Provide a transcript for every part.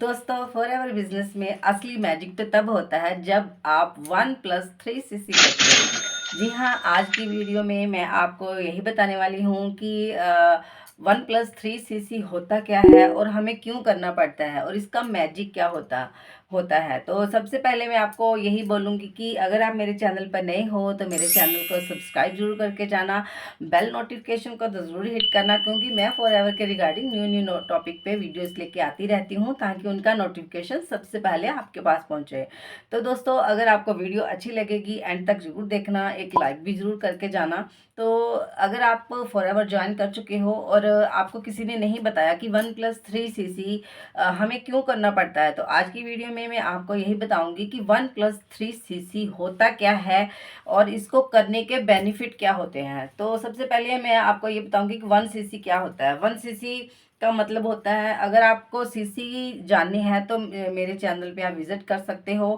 दोस्तों forever business में असली मैजिक तो तब होता है जब आप 1+3cc करते हो। जी हाँ, आज की वीडियो में मैं आपको यही बताने वाली हूँ कि 1+3cc होता क्या है और हमें क्यों करना पड़ता है और इसका मैजिक क्या होता होता है। तो सबसे पहले मैं आपको यही बोलूँगी कि अगर आप मेरे चैनल पर नए हो तो मेरे चैनल को सब्सक्राइब जरूर करके जाना, बेल नोटिफिकेशन को तो ज़रूर हिट करना, क्योंकि मैं फॉरएवर के रिगार्डिंग न्यू न्यू टॉपिक पे वीडियोस लेके आती रहती हूँ ताकि उनका नोटिफिकेशन सबसे पहले आपके पास पहुँचे। तो दोस्तों, अगर आपको वीडियो अच्छी लगेगी एंड तक जरूर देखना, एक लाइक भी ज़रूर करके जाना। तो अगर आप फॉरएवर ज्वाइन कर चुके हो और आपको किसी ने नहीं बताया कि 1+3cc हमें क्यों करना पड़ता है, तो आज की वीडियो में मैं आपको यही बताऊंगी कि 1+3cc होता क्या है और इसको करने के बेनिफिट क्या होते हैं। तो सबसे पहले मैं आपको ये बताऊंगी कि 1cc क्या होता है। 1cc का मतलब होता है, अगर आपको सीसी जाननी है तो मेरे चैनल पे आप विजिट कर सकते हो।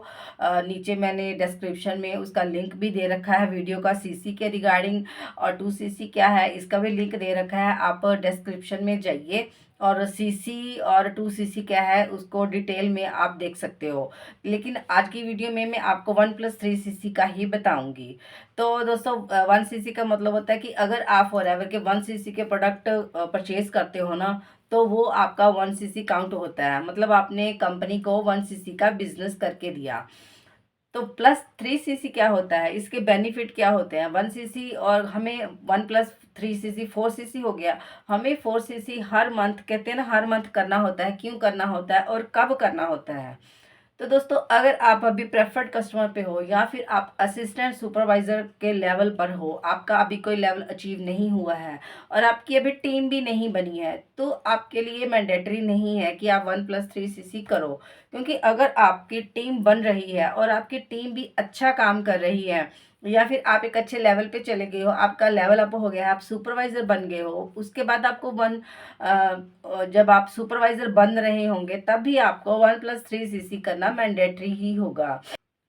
नीचे मैंने डिस्क्रिप्शन में उसका लिंक भी दे रखा है वीडियो का, सीसी के रिगार्डिंग। और 2cc क्या है इसका भी लिंक दे रखा है, आप डिस्क्रिप्शन में जाइए और सीसी और 2cc क्या है उसको डिटेल में आप देख सकते हो। लेकिन आज की वीडियो में मैं आपको 1+3cc का ही बताऊंगी। तो दोस्तों, 1cc का मतलब होता है कि अगर आप फॉरएवर के 1cc के प्रोडक्ट परचेज करते हो ना, तो वो आपका 1cc काउंट होता है। मतलब आपने कंपनी को 1cc का बिजनेस करके दिया। तो +3cc क्या होता है, इसके बेनिफिट क्या होते हैं। 1cc और हमें 1+3cc 4cc हो गया। हमें 4cc हर मंथ, कहते हैं ना, हर मंथ करना होता है। क्यों करना होता है और कब करना होता है। तो दोस्तों, अगर आप अभी प्रेफर्ड कस्टमर पे हो या फिर आप असिस्टेंट सुपरवाइजर के लेवल पर हो, आपका अभी कोई लेवल अचीव नहीं हुआ है और आपकी अभी टीम भी नहीं बनी है, तो आपके लिए मैंडेटरी नहीं है कि आप 1+3cc करो। क्योंकि अगर आपकी टीम बन रही है और आपकी टीम भी अच्छा काम कर रही है, या फिर आप एक अच्छे लेवल पे चले गए हो, आपका लेवल अप हो गया है, आप सुपरवाइजर बन गए हो, उसके बाद आपको जब आप सुपरवाइजर बन रहे होंगे तब भी आपको 1+3cc करना मैंडेटरी ही होगा।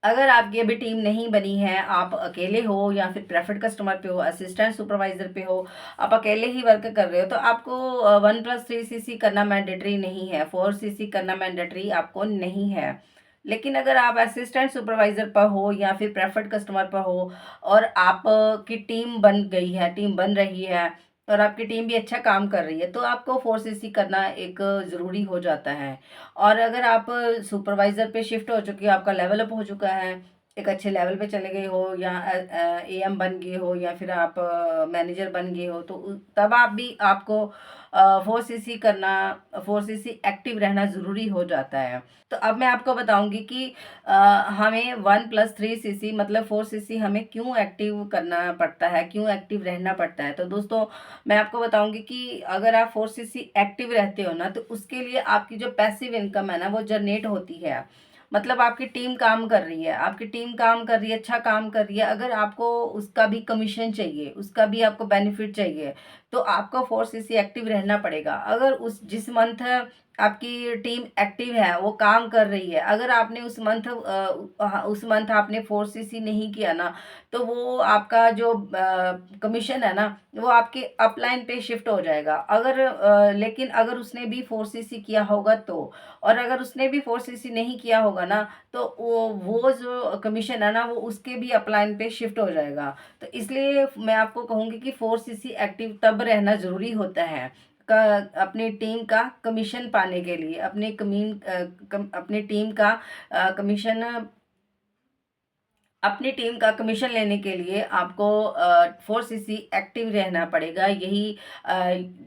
अगर आपकी अभी टीम नहीं बनी है, आप अकेले हो या फिर प्रेफर्ड कस्टमर पे हो, असिस्टेंट सुपरवाइजर पे हो, आप अकेले ही वर्क कर रहे हो, तो आपको 1+3cc करना मैंडेटरी नहीं है, 4cc करना मैंडेटरी आपको नहीं है। लेकिन अगर आप असिस्टेंट सुपरवाइजर पर हो या फिर प्रेफर्ड कस्टमर पर हो और आप की टीम बन गई है, टीम बन रही है और आपकी टीम भी अच्छा काम कर रही है, तो आपको 4cc करना एक ज़रूरी हो जाता है। और अगर आप सुपरवाइजर पे शिफ्ट हो चुके हो, आपका लेवल अप हो चुका है, एक अच्छे लेवल पे चले गए हो या एएम बन गए हो या फिर आप मैनेजर बन गए हो, तो तब आप भी आपको 4cc करना, 4cc एक्टिव रहना ज़रूरी हो जाता है। तो अब मैं आपको बताऊंगी कि अ, हमें 1+3cc मतलब 4cc हमें क्यों एक्टिव करना पड़ता है, क्यों एक्टिव रहना पड़ता है। तो दोस्तों, मैं आपको बताऊंगी कि अगर आप 4cc एक्टिव रहते हो ना, तो उसके लिए आपकी जो पैसिव इनकम है ना वो जनरेट होती है। मतलब आपकी टीम काम कर रही है, आपकी टीम काम कर रही है, अच्छा काम कर रही है, अगर आपको उसका भी कमीशन चाहिए, उसका भी आपको बेनिफिट चाहिए, तो आपको 4cc एक्टिव रहना पड़ेगा। अगर उस जिस मंथ आपकी टीम एक्टिव है, वो काम कर रही है, अगर आपने उस मंथ आपने 4cc नहीं किया ना, तो वो आपका जो कमीशन है ना वो आपके अपलाइन पे शिफ्ट हो जाएगा। अगर लेकिन अगर उसने भी 4cc किया होगा तो, और अगर उसने भी 4cc नहीं किया होगा ना, तो वो जो कमीशन है ना वो उसके भी अपलाइन पे शिफ्ट हो जाएगा। तो इसलिए मैं आपको कहूँगी कि 4cc एक्टिव तब रहना ज़रूरी होता है अपनी टीम का कमीशन पाने के लिए, अपनी टीम का कमीशन, अपनी टीम का कमीशन लेने के लिए आपको 4cc एक्टिव रहना पड़ेगा। यही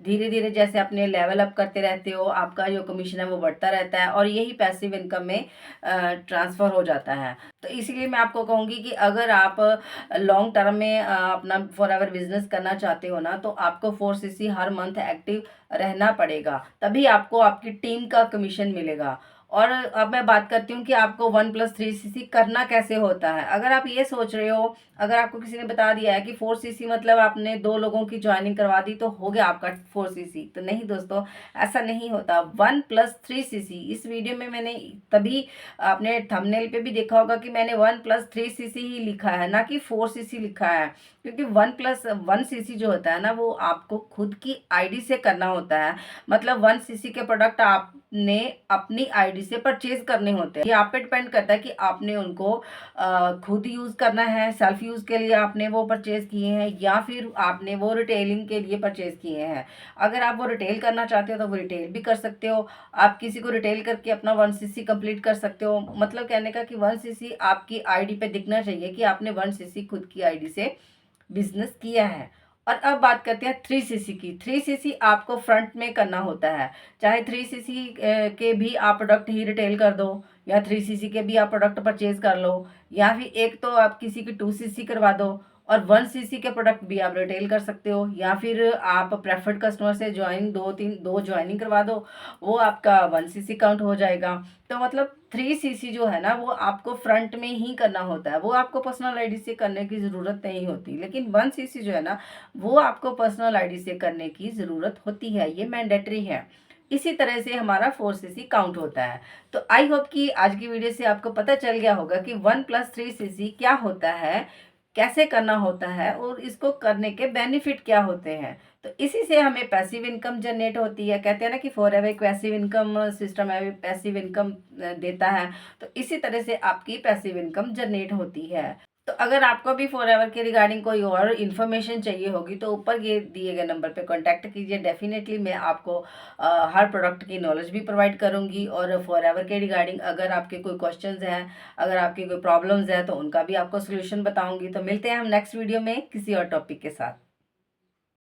धीरे धीरे जैसे अपने लेवल अप करते रहते हो, आपका जो कमीशन है वो बढ़ता रहता है और यही पैसिव इनकम में ट्रांसफ़र हो जाता है। तो इसीलिए मैं आपको कहूँगी कि अगर आप लॉन्ग टर्म में अपना फॉरएवर बिजनेस करना चाहते हो ना, तो आपको 4cc हर मंथ एक्टिव रहना पड़ेगा, तभी आपको आपकी टीम का कमीशन मिलेगा। और अब मैं बात करती हूँ कि आपको 1+3cc करना कैसे होता है। अगर आप ये सोच रहे हो, अगर आपको किसी ने बता दिया है कि 4cc मतलब आपने 2 लोगों की ज्वाइनिंग करवा दी तो हो गया आपका 4cc, तो नहीं दोस्तों, ऐसा नहीं होता। 1+3cc, इस वीडियो में मैंने तभी आपने थंबनेल पे भी देखा होगा कि मैंने 1+3cc ही लिखा है, ना कि 4cc लिखा है। क्योंकि 1+1cc जो होता है ना वो आपको खुद की आईडी से करना होता है। मतलब 1cc के प्रोडक्ट आप आपने अपनी आईडी से परचेज करने होते हैं। ये आप पे डिपेंड करता है कि आपने उनको खुद यूज़ करना है, सेल्फ यूज़ के लिए आपने वो परचेज़ किए हैं या फिर आपने वो रिटेलिंग के लिए परचेज़ किए हैं। अगर आप वो रिटेल करना चाहते हो तो वो रिटेल भी कर सकते हो। आप किसी को रिटेल करके अपना 1 सीसी कंप्लीट कर सकते हो। मतलब कहने का कि 1 सीसी आपकी आईडी पे दिखना चाहिए कि आपने 1 सीसी खुद की आईडी से बिजनेस किया है। और अब बात करते हैं 3 सीसी की। 3 सीसी आपको फ्रंट में करना होता है। चाहे 3 सीसी के भी आप प्रोडक्ट ही रिटेल कर दो या 3 सीसी के भी आप प्रोडक्ट परचेज कर लो, या फिर एक तो आप किसी की 2 सीसी करवा दो और 1 सीसी के प्रोडक्ट भी आप रिटेल कर सकते हो, या फिर आप प्रेफर्ड कस्टमर से ज्वाइन दो ज्वाइनिंग करवा दो, वो आपका 1 सीसी काउंट हो जाएगा। तो मतलब 3 सीसी जो है ना वो आपको फ्रंट में ही करना होता है, वो आपको पर्सनल आईडी से करने की ज़रूरत नहीं होती। लेकिन 1 सीसी जो है ना वो आपको पर्सनल आईडी से करने की ज़रूरत होती है, ये मैंडेटरी है। इसी तरह से हमारा 4 सीसी काउंट होता है। तो आई होप कि आज की वीडियो से आपको पता चल गया होगा कि 1+3 सीसी क्या होता है, कैसे करना होता है और इसको करने के बेनिफिट क्या होते हैं। तो इसी से हमें पैसिव इनकम जनरेट होती है। कहते हैं ना कि फॉरएवर एक पैसिव इनकम सिस्टम है, पैसिव इनकम देता है। तो इसी तरह से आपकी पैसिव इनकम जनरेट होती है। तो अगर आपको भी फॉरएवर के रिगार्डिंग कोई और इन्फॉर्मेशन चाहिए होगी तो ऊपर ये दिए गए नंबर पे कांटेक्ट कीजिए। डेफिनेटली मैं आपको हर प्रोडक्ट की नॉलेज भी प्रोवाइड करूंगी। और फॉरएवर के रिगार्डिंग अगर आपके कोई क्वेश्चंस हैं, अगर आपकी कोई प्रॉब्लम्स हैं तो उनका भी आपको सोल्यूशन बताऊंगी। तो मिलते हैं हम नेक्स्ट वीडियो में किसी और टॉपिक के साथ।